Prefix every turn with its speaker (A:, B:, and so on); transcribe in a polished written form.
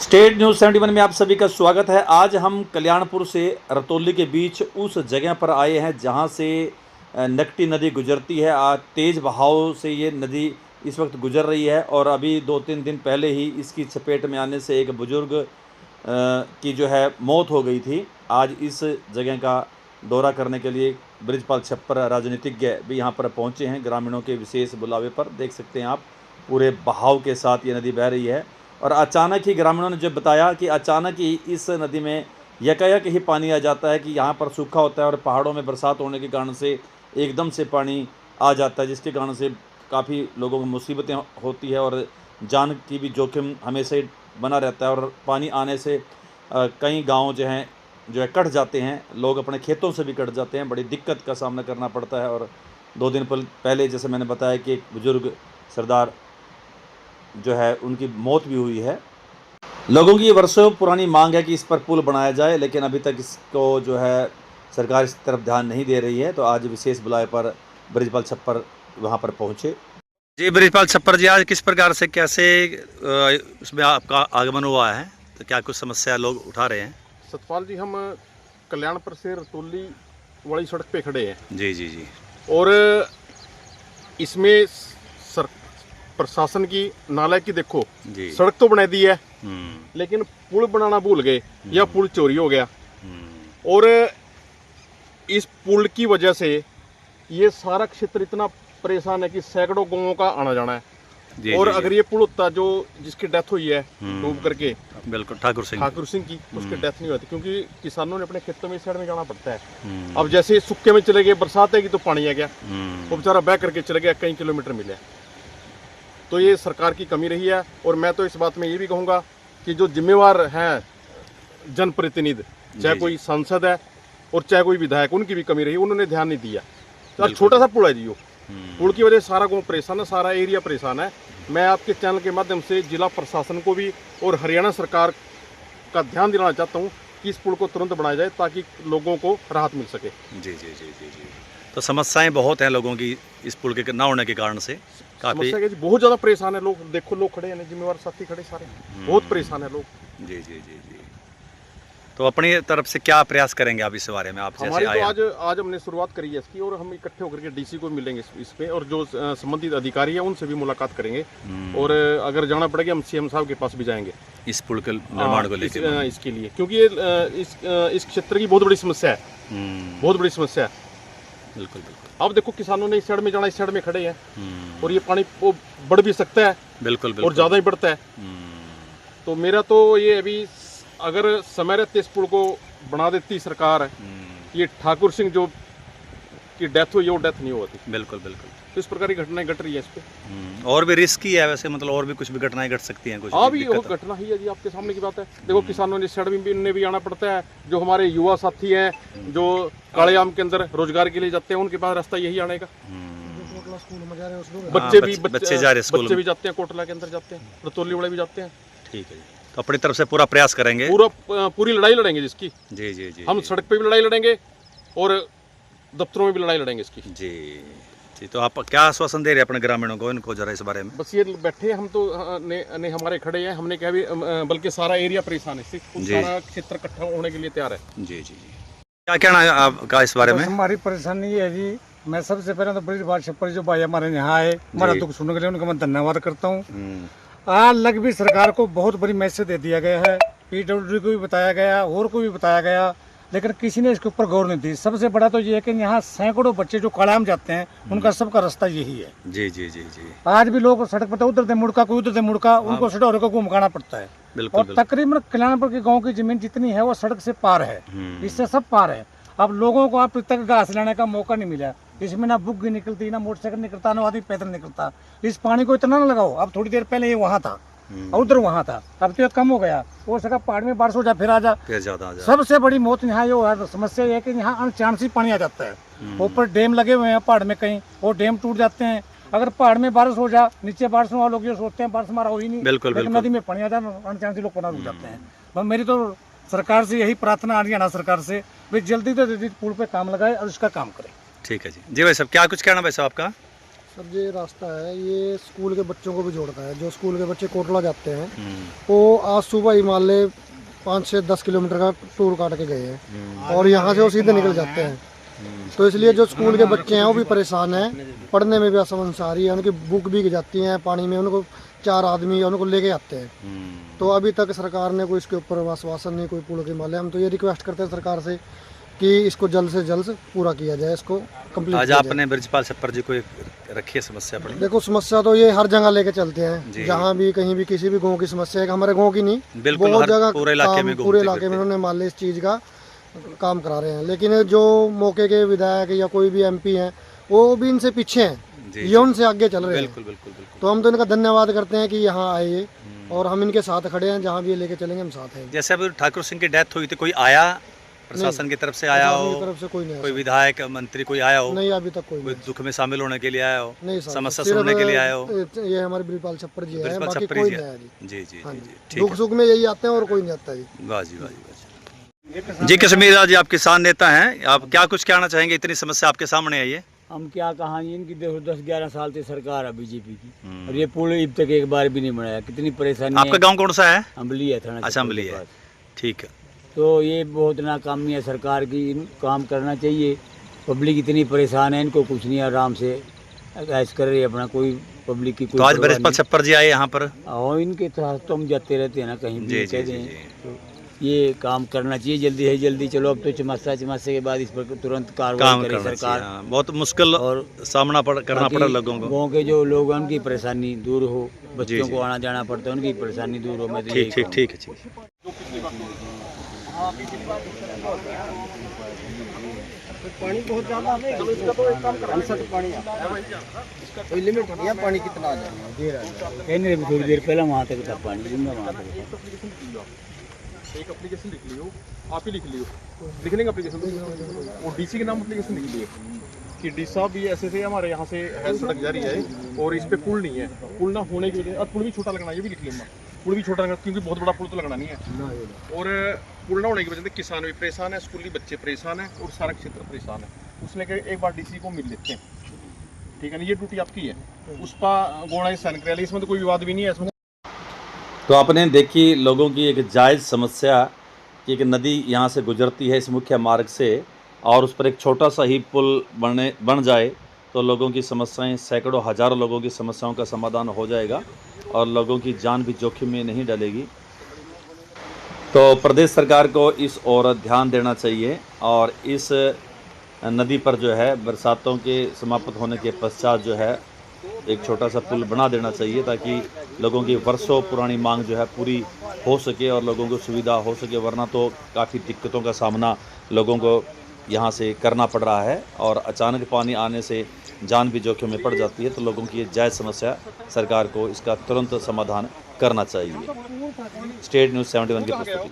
A: State news 71 में आप सभी का स्वागत है। आज हम कल्याणपुर से रतौली के बीच उस जगह पर आए हैं जहां से नकटी नदी गुजरती है। आज तेज़ बहाव से ये नदी इस वक्त गुजर रही है और अभी 2-3 दिन पहले ही इसकी चपेट में आने से एक बुज़ुर्ग की जो है मौत हो गई थी। आज इस जगह का दौरा करने के लिए बृजपाल छप्पर राजनीतिज्ञ भी यहाँ पर पहुँचे हैं। ग्रामीणों के विशेष बुलावे पर देख सकते हैं आप, पूरे बहाव के साथ ये नदी बह रही है। और अचानक ही ग्रामीणों ने जो बताया कि अचानक ही इस नदी में यकायक ही पानी आ जाता है कि यहाँ पर सूखा होता है और पहाड़ों में बरसात होने के कारण से एकदम से पानी आ जाता है, जिसके कारण से काफ़ी लोगों को मुसीबतें होती है और जान की भी जोखिम हमेशा ही बना रहता है। और पानी आने से कई गांव जो है कट जाते हैं, लोग अपने खेतों से भी कट जाते हैं, बड़ी दिक्कत का सामना करना पड़ता है। और 2 दिन पहले जैसे मैंने बताया कि एक बुज़ुर्ग सरदार जो है उनकी मौत भी हुई है। लोगों की ये वर्षों पुरानी मांग है कि इस पर पुल बनाया जाए, लेकिन अभी तक इसको जो है सरकार इस तरफ ध्यान नहीं दे रही है। तो आज विशेष बुलाए पर बृजपाल छप्पर वहाँ पर पहुँचे। जी बृजपाल छप्पर जी, आज किस प्रकार से कैसे उसमें आपका आगमन हुआ है, तो क्या कुछ समस्या लोग उठा रहे हैं?
B: सतपाल जी, हम कल्याणपुर से रतौली वाली सड़क पे खड़े हैं।
A: जी जी जी।
B: और इसमें प्रशासन की नालायकी देखो जी। सड़क तो बना दी है लेकिन पुल बनाना भूल गए या पुल चोरी हो गया। और इस पुल की वजह से ये सारा क्षेत्र इतना परेशान है कि सैकड़ों गांवों का आना जाना है। जी, और जी, अगर ये पुल होता जो जिसकी डेथ हुई है डूब करके, बिल्कुल ठाकुर सिंह की, उसकी डेथ नहीं होती, क्योंकि किसानों ने अपने खेतों में इस साइड में जाना पड़ता है। अब जैसे सूखे में चले गए, बरसात आएगी तो पानी आ गया, वो बेचारा बह करके चले गया, कई किलोमीटर मिले। तो ये सरकार की कमी रही है। और मैं तो इस बात में ये भी कहूँगा कि जो जिम्मेवार हैं जनप्रतिनिधि, चाहे कोई सांसद है और चाहे कोई विधायक, उनकी भी कमी रही, उन्होंने ध्यान नहीं दिया। तो छोटा सा पुल है जी, वो पुल की वजह से सारा गाँव परेशान है, सारा एरिया परेशान है। मैं आपके चैनल के माध्यम से जिला प्रशासन को भी और हरियाणा सरकार का ध्यान दिलाना चाहता हूँ कि इस पुल को तुरंत बनाया जाए ताकि लोगों को राहत मिल सके। जी जी जी जी जी।
A: तो समस्याएं बहुत हैं लोगों की इस पुल के ना होने के कारण से, काफ़ी
B: बहुत ज़्यादा परेशान है लोग। देखो लोग खड़े हैं, जिम्मेवार साथी खड़े सारे, बहुत परेशान है लोग। जी जी जी जी।
A: तो अपनी तरफ से क्या प्रयास करेंगे आप इस बारे में? आप
B: हमारी तो आज हमने शुरुआत करी है इसकी, और हम इकट्ठे होकर के डीसी को मिलेंगे इस पे, और जो संबंधित अधिकारी है उनसे भी मुलाकात करेंगे। और अगर जाना पड़ेगा हम सीएम साहब के पास भी जाएंगे
A: इस पुल के निर्माण को लेकर,
B: इसके लिए, क्योंकि ये इस क्षेत्र की बहुत बड़ी समस्या है, बहुत बड़ी समस्या है। बिल्कुल बिल्कुल। अब देखो किसानों ने इस साइड में जाना, इस साइड में खड़े हैं, और ये पानी वो बढ़ भी सकता है, बिल्कुल और ज़्यादा ही बढ़ता है। तो मेरा तो ये अभी, अगर समय रहते इस पुल को बना देती सरकार, ये ठाकुर सिंह जो की डेथ हुई, वो डेथ नहीं होती। बिल्कुल बिल्कुल। तो इस प्रकार की घटनाएं घट रही है इस पे।
A: और भी रिस्क ही है वैसे, मतलब और भी कुछ भी घटनाएं घट सकती हैं कुछ।
B: भी वो घटना ही है जी, आपके सामने की बात है। देखो किसानों ने सड़क में भी आना पड़ता है, जो हमारे युवा साथी हैं जो काले आम के अंदर रोजगार के लिए जाते हैं, उनके पास रास्ता यही आने का। बच्चे भी जाते हैं, कोटला के अंदर जाते हैं, रतौली वाले भी जाते हैं।
A: ठीक है, तो अपनी तरफ से पूरा प्रयास करेंगे,
B: पूरी लड़ाई लड़ेंगे जिसकी।
A: जी जी जी।
B: हम सड़क पे भी लड़ाई लड़ेंगे और दफ्तरों में भी लड़ाई लड़ेंगे इसकी। जी
A: जी। तो आप क्या आश्वासन दे रहे हैं अपने ग्रामीणों को, इनको जरा इस बारे में?
B: बस ये बैठे हम तो ने हमारे खड़े हैं, हमने क्या भी, बल्कि सारा एरिया परेशान है, सारा क्षेत्र इकट्ठा होने के लिए तैयार है। जी जी जी।
A: क्या कहना है आपका इस बारे में?
C: हमारी परेशानी ये है जी, मैं सबसे पहले तो बृजपाल छप्पर जो भाई हमारे यहाँ आए, हमारा दुख सुनने के लिए उनका मैं धन्यवाद करता हूँ। आज लग भी सरकार को बहुत बड़ी मैसेज दे दिया गया है, PWD को भी बताया गया और को भी बताया गया, लेकिन किसी ने इसके ऊपर गौर नहीं दी। सबसे बड़ा तो ये है कि यहाँ सैकड़ों बच्चे जो कलाम जाते हैं, उनका सबका रास्ता यही है।
A: जी जी जी जी।
C: आज भी लोग सड़क पर उधर से मुड़का, कोई उधर से मुड़का, उनको सड़क को घुमकाना पड़ता है। और तकरीबन कल्याणपुर के गाँव की जमीन जितनी है वो सड़क से पार है, इससे सब पार है। अब लोगों को अब तक घास लेने का मौका नहीं मिला, इसमें ना बुग्गी निकलती, ना मोटरसाइकिल निकलता, ना आदमी पैदल निकलता। इस पानी को इतना ना लगाओ। अब थोड़ी देर पहले ये वहाँ था और उधर वहाँ था, अब तो ये कम हो गया। हो सका पहाड़ में बारिश हो जा, फिर आ जा, फिर ज्यादा आ जा। सबसे बड़ी मौत यहाँ ये समस्या ये है कि यहाँ अनचानसी पानी आ जाता है। ऊपर डैम लगे हुए हैं पहाड़ में कहीं, और डैम टूट जाते हैं। अगर पहाड़ में बारिश हो जा, नीचे बारिश में लोग ये सोचते हैं बारिश हमारा हो ही नहीं, लेकिन नदी में पानी आ जाए, अनचानसी लोग पना रुक जाते हैं। मेरी तो सरकार से यही प्रार्थना, हरियाणा सरकार से, वे जल्दी से जल्दी पुल पे काम लगाए और इसका काम करें।
A: ठीक है जी। जी भाई साहब, क्या कुछ कहना भाई साहब आपका?
D: सर ये रास्ता है, ये स्कूल के बच्चों को भी जोड़ता है। जो स्कूल के बच्चे कोटला जाते हैं वो आज सुबह ही मान ले 5 से 10 किलोमीटर का टूर काट के गए हैं और यहाँ से वो सीधे निकल जाते हैं। तो इसलिए जो स्कूल के बच्चे हैं वो भी परेशान हैं, पढ़ने में भी असमंसा आ रही है, उनकी बुक भी जाती हैं पानी में, उनको 4 आदमी उनको लेके आते हैं। तो अभी तक सरकार ने कोई इसके ऊपर आश्वासन नहीं, कोई पुल के माले। हम तो ये रिक्वेस्ट करते हैं सरकार से कि इसको जल्द से जल्द पूरा किया जाए, इसको कंप्लीट
A: आज
D: किया जाए।
A: आपने ब्रजपाल छप्पर जी को एक रखी है समस्या अपनी?
D: देखो समस्या तो ये हर जगह लेके चलते हैं, जहाँ भी कहीं भी किसी भी गांव की समस्या है, हमारे गांव की नहीं,
A: बिल्कुल
D: बहुत
A: हर
D: जगह
A: पूरे इलाके में
D: पूरे इलाके में उन्होंने मान लिया इस चीज़ का काम करा रहे हैं। लेकिन जो मौके के विधायक या कोई भी MP हैं वो भी इनसे पीछे हैं, ये उनसे आगे चल रहे हैं।
A: बिल्कुल बिल्कुल बिल्कुल।
D: तो हम तो इनका धन्यवाद करते हैं कि यहाँ आए और हम इनके साथ खड़े हैं, जहाँ भी ये लेके चलेंगे हम साथ हैं।
A: जैसे अभी ठाकुर सिंह की डेथ हुई थी, कोई आया प्रशासन की तरफ से आया हो?
D: प्रशासन की तरफ से कोई नहीं
A: कोई
D: आया।
A: विधायक मंत्री कोई आया हो?
D: नहीं अभी तक कोई
A: कोई
D: नहीं।
A: दुख में शामिल होने के लिए आया हो?
D: नहीं सर,
A: समस्या
D: सिर्फ
A: सुनने के लिए आए हो?
D: ये हमारे ब्रजपाल छप्पर जी है,
A: ब्रजपाल
D: बाकी
A: छप्परी
D: कोई
A: जी
D: नहीं
A: है।
D: आया जी।
A: जी जी
D: हाँ
A: जी
D: जी,
A: जी, ठीक
D: दुख
A: है।
D: सुख में यही आते हैं और कोई नहीं आता जी।
A: वाह जी वाह जी वाह जी। जी कश्मीर जी, आप किसान नेता हैं, आप क्या कुछ कहना चाहेंगे? इतनी समस्या आपके सामने आई है।
E: हम क्या कहानी, इनकी देखो 10-11 साल से सरकार है बीजेपी की और ये पुल अब तक एक बार भी नहीं बनाया। कितनी परेशानी
A: आपका गांव कौन सा है?
E: अम्बली है थाना।
A: अच्छा अम्बली है, ठीक है।
E: तो ये बहुत नाकामी है सरकार की, इन काम करना चाहिए। पब्लिक इतनी परेशान है, इनको कुछ नहीं, आराम से ऐश कर रही है अपना, कोई पब्लिक की कोई
A: तो आज
E: परवाह
A: ब्रजपाल छप्पर जी आए यहाँ पर?
E: नहीं। और इनके साथ तो हम जाते रहते हैं ना कहीं
A: जी,
E: भी,
A: जी,
E: कह
A: जी,
E: दें
A: जी।
E: तो ये काम करना चाहिए जल्दी है जल्दी। चलो अब तो चमासे के बाद इस पर तुरंत
A: काम
E: कार्रवाई करे
A: करना
E: सरकार।
A: चाहिए, हाँ। बहुत मुश्किल
E: और
A: सामना करना पड़ा लोगों को।
E: गाँव के जो लोग हैं उनकी परेशानी दूर हो, बच्चों
A: जी।
E: को आना जाना पड़ता है, उनकी परेशानी दूर हो। मैं तो
A: ठीक ठीक ठीक है, ठीक है।
D: पानी बहुत ज्यादा है, चलो इसका तो एक काम करा, पानी कोई लिमिट नहीं है पानी कितना आ जाएगा।
E: कहने भी थोड़ी देर पहले वहाँ तक था पानी, वहाँ तक था।
B: एक एप्लीकेशन लिख लियो, आप ही लिख लियो, लिख लेंगे एप्लीकेशन और DC के नाम एप्लीकेशन लिख लिए कि डी साहब ये ऐसे हमारे यहाँ से है सड़क जा रही है और इस पे पुल नहीं है, पुल ना होने की वजह, और पुल भी छोटा लगना, ये भी लिख लूँगा, पुल भी छोटा लगना क्योंकि बहुत बड़ा पुल तो लगना नहीं है। और पुल ना होने की वजह से किसान भी परेशान है, स्कूली बच्चे परेशान है और सारा क्षेत्र परेशान है। उसने कहा एक बार DC को मिल लेते हैं, ठीक है ना, ये ड्यूटी आपकी है। उस पर गोड़ा साइन करा लिया, इसमें तो कोई विवाद भी नहीं है इसमें।
A: तो आपने देखी लोगों की एक जायज़ समस्या कि एक नदी यहाँ से गुजरती है इस मुख्य मार्ग से और उस पर एक छोटा सा ही पुल बन जाए तो लोगों की समस्याएं, सैकड़ों हज़ारों लोगों की समस्याओं का समाधान हो जाएगा और लोगों की जान भी जोखिम में नहीं डलेगी। तो प्रदेश सरकार को इस ओर ध्यान देना चाहिए और इस नदी पर जो है बरसातों के समाप्त होने के पश्चात जो है एक छोटा सा पुल बना देना चाहिए ताकि लोगों की वर्षों पुरानी मांग जो है पूरी हो सके और लोगों को सुविधा हो सके। वरना तो काफ़ी दिक्कतों का सामना लोगों को यहाँ से करना पड़ रहा है और अचानक पानी आने से जान भी जोखिम में पड़ जाती है। तो लोगों की ये जायज़ समस्या, सरकार को इसका तुरंत समाधान करना चाहिए। स्टेट न्यूज़ 71 की प्रस्तुति।